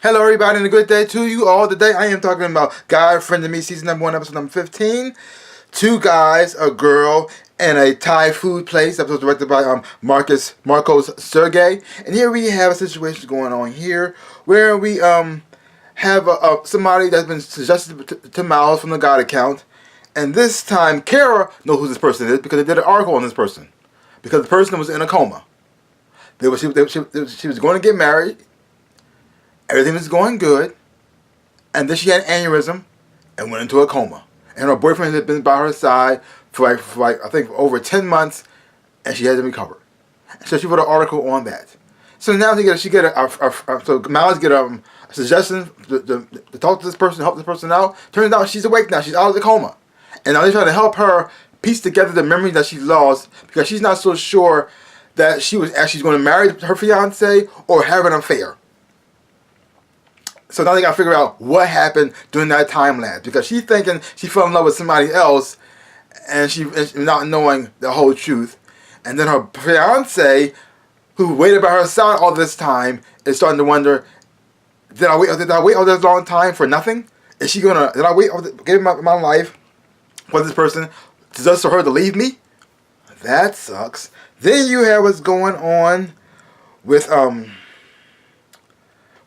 Hello everybody and a good day to you all. Today I am talking about Guy, Friend of Me, season number 1, episode number 15. Two guys, a girl, and a Thai food place. Episode directed by Marcos Sergey. And here we have a situation going on here where we have somebody that's been suggested to Miles from the God account. And this time Kara knows who this person is because they did an article on this person. Because the person was in a coma. She was going to get married. Everything was going good, and then she had an aneurysm and went into a coma. And her boyfriend had been by her side for I think over 10 months, and she had to recover. So she wrote an article on that. So now so Miles get a suggestion to talk to this person, help this person out. Turns out she's awake now. She's out of the coma, and now they're trying to help her piece together the memories that she lost because she's not so sure that she was actually going to marry her fiance or have an affair. So now they got to figure out what happened during that time lapse. Because she's thinking she fell in love with somebody else and she not knowing the whole truth. And then her fiance, who waited by her side all this time, is starting to wonder, did I wait all this long time for nothing? Did I wait give my life for this person just for her to leave me? That sucks. Then you have what's going on with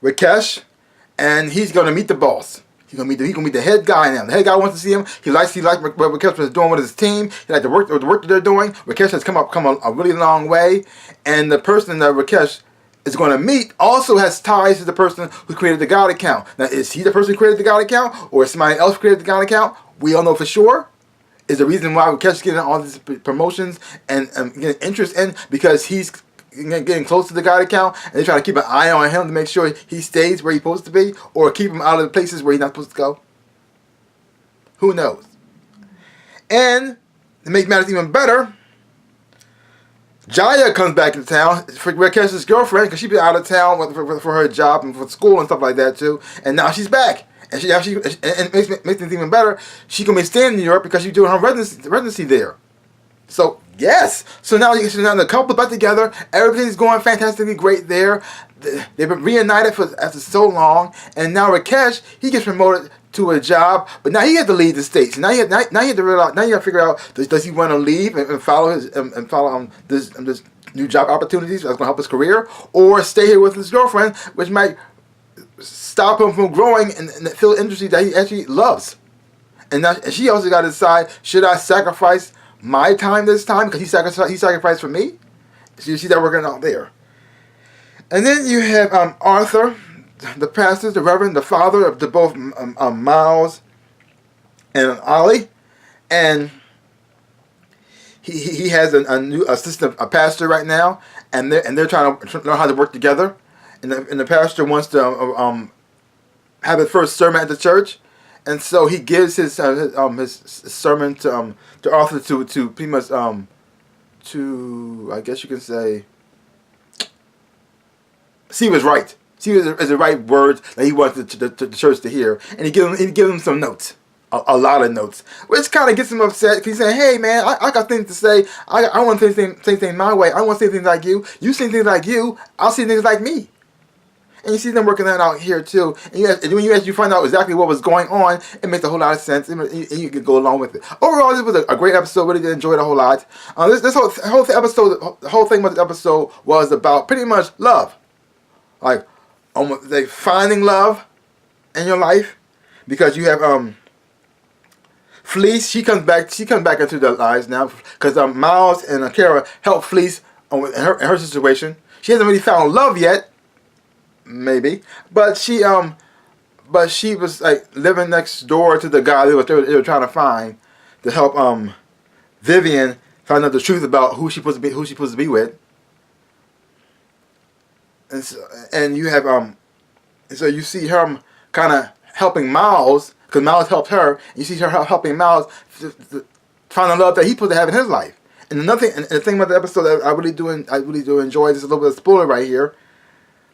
Kesh. And he's gonna meet the boss. He's gonna meet the head guy now. The head guy wants to see him. He likes what Rakesh was doing with his team. He likes the work that they're doing. Rakesh has come a really long way. And the person that Rakesh is going to meet also has ties to the person who created the God account. Now, is he the person who created the God account, or is somebody else who created the God account? We don't know for sure. Is the reason why Rakesh is getting all these promotions and getting interest in because he's getting close to the God account, and they try to keep an eye on him to make sure he stays where he's supposed to be, or keep him out of the places where he's not supposed to go. Who knows? And to make matters even better, Jaya comes back into town for Rakesh's girlfriend because she's been out of town for her job and for school and stuff like that too, and now she's back. And it makes things even better. She's gonna be staying in New York because she's doing her residency there. So yes, so now the couple back together. Everything's going fantastically great there. They've been reunited after so long, and now Rakesh, he gets promoted to a job, but now he has to leave the States. Now you have to realize. Now you got to figure out, does he want to leave and follow this new job opportunities that's going to help his career, or stay here with his girlfriend, which might stop him from growing in the field industry that he actually loves. And she also got to decide: should I sacrifice my time this time because he sacrificed for me? So you see that working out there. And then you have Arthur, the pastor, the reverend, the father of both Miles and Ollie, and he has a new assistant, a pastor right now, and they're trying to learn how to work together. And the pastor wants to have his first sermon at the church. And so he gives his sermon to Arthur to pretty much to, I guess you can say, see what's right. See what is the right words that he wants the church to hear. And he gives him some notes, a lot of notes, which kind of gets him upset because he's saying, "Hey man, I got things to say. I want to say things my way. I want to say things like you. You say things like you. I'll say things like me." And you see them working that out here too. And when you find out exactly what was going on, it makes a whole lot of sense, and you can go along with it. Overall, this was a great episode. Really did enjoy it a whole lot. This whole episode, the whole thing about the episode was about pretty much love, like almost like finding love in your life, because you have Fleece. She comes back into their lives now because Miles and Kara help Fleece in her situation. She hasn't really found love yet. Maybe, but she was like living next door to the guy they were trying to find to help Vivian find out the truth about who she's supposed to be with. And you have so you see her kind of helping Miles because Miles helped her. And you see her helping Miles find the love that he's supposed to have in his life. And the thing about the episode that I really do enjoy, this is a little bit of a spoiler right here.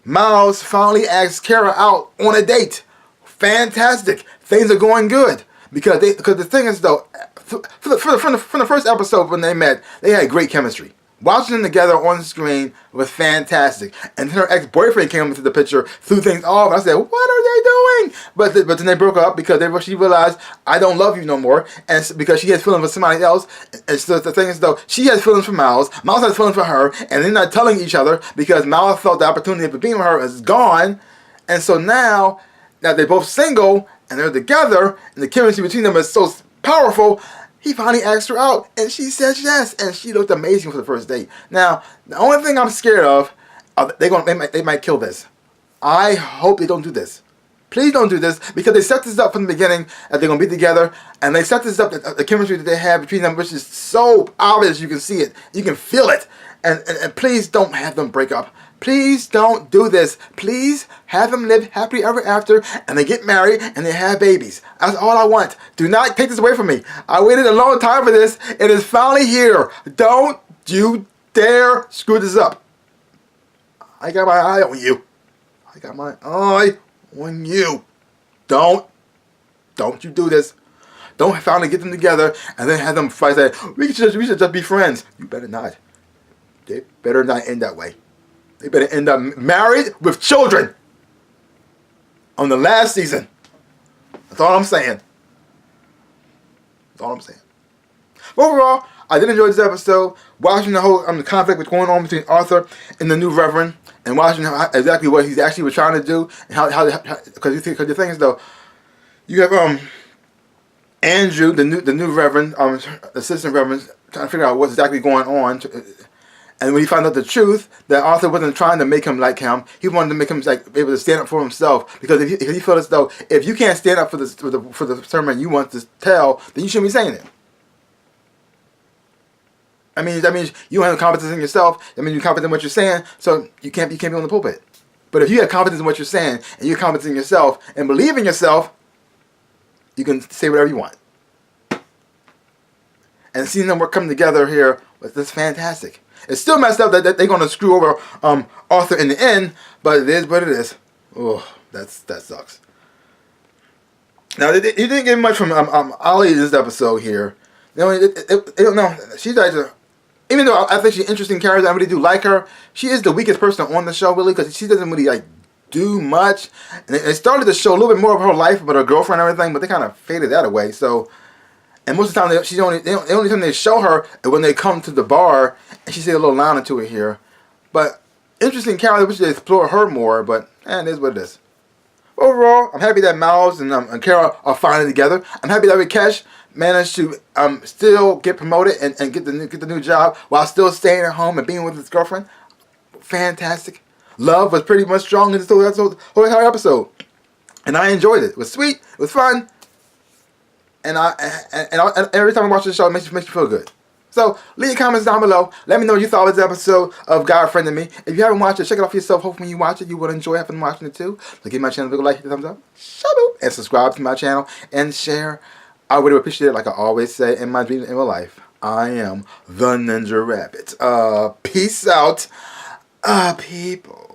Miles finally asks Kara out on a date. Fantastic. Things are going good. Because the thing is though, from the first episode when they met, they had great chemistry. Watching them together on the screen was fantastic. And then her ex-boyfriend came into the picture, threw things off. And I said, what are they doing? But then they broke up because she realized, I don't love you no more. And because she has feelings for somebody else. And so the thing is, though, she has feelings for Miles. Miles has feelings for her. And they're not telling each other because Miles felt the opportunity of being with her is gone. And so now they're both single and they're together. And the chemistry between them is so powerful. He finally asked her out, and she said yes, and she looked amazing for the first date. Now, the only thing I'm scared of, they might kill this. I hope they don't do this. Please don't do this, because they set this up from the beginning that they're going to be together, and they set this up, the chemistry that they have between them, which is so obvious, you can see it, you can feel it, and please don't have them break up. Please don't do this. Please have them live happily ever after, and they get married, and they have babies. That's all I want. Do not take this away from me. I waited a long time for this. It is finally here. Don't you dare screw this up. I got my eye on you. I got my eye on you. Don't you do this. Don't finally get them together, and then have them fight. Say, we should just be friends. You better not. They better not end that way. They better end up married with children on the last season. That's all I'm saying. That's all I'm saying. Overall, I did enjoy this episode. Watching the whole the conflict that's going on between Arthur and the new Reverend, and watching exactly what he's actually was trying to do, and how because the thing is though, you have Andrew, the new Reverend, assistant Reverend, trying to figure out what's exactly going on. And when he found out the truth, that Arthur wasn't trying to make him like him. He wanted to make him like able to stand up for himself. Because if he felt as though if you can't stand up for the sermon you want to tell, then you shouldn't be saying it. That means you don't have confidence in yourself. That means you're confident in what you're saying, so you can't be on the pulpit. But if you have confidence in what you're saying and you're confident in yourself and believe in yourself, you can say whatever you want. And seeing them work come together here was just fantastic. It's still messed up that they're going to screw over Arthur in the end, but it is what it is. Oh, that sucks. Now, he didn't get much from Ollie in this episode here. No, she's like, even though I think she's an interesting character, I really do like her, she is the weakest person on the show, really, because she doesn't really, do much. And they started to show a little bit more of her life about her girlfriend and everything, but they kind of faded that away, so... And most of the time, the only time they show her is when they come to the bar, and she says a little line into it here. But interesting character, we should explore her more, but it is what it is. Overall, I'm happy that Miles and Kara are finally together. I'm happy that Rakesh managed to still get promoted and get the new job while still staying at home and being with his girlfriend. Fantastic. Love was pretty much strong in this whole entire episode. And I enjoyed it. It was sweet. It was fun. And every time I watch the show, it makes me feel good. So, leave your comments down below. Let me know what you thought of this episode of God Friended Me. If you haven't watched it, check it out for yourself. Hopefully when you watch it, you will enjoy having watching it too. So give my channel a big like, hit the thumbs up, and subscribe to my channel, and share. I would appreciate it, like I always say in my dreams and in my life. I am the Ninja Rabbit. Peace out, people.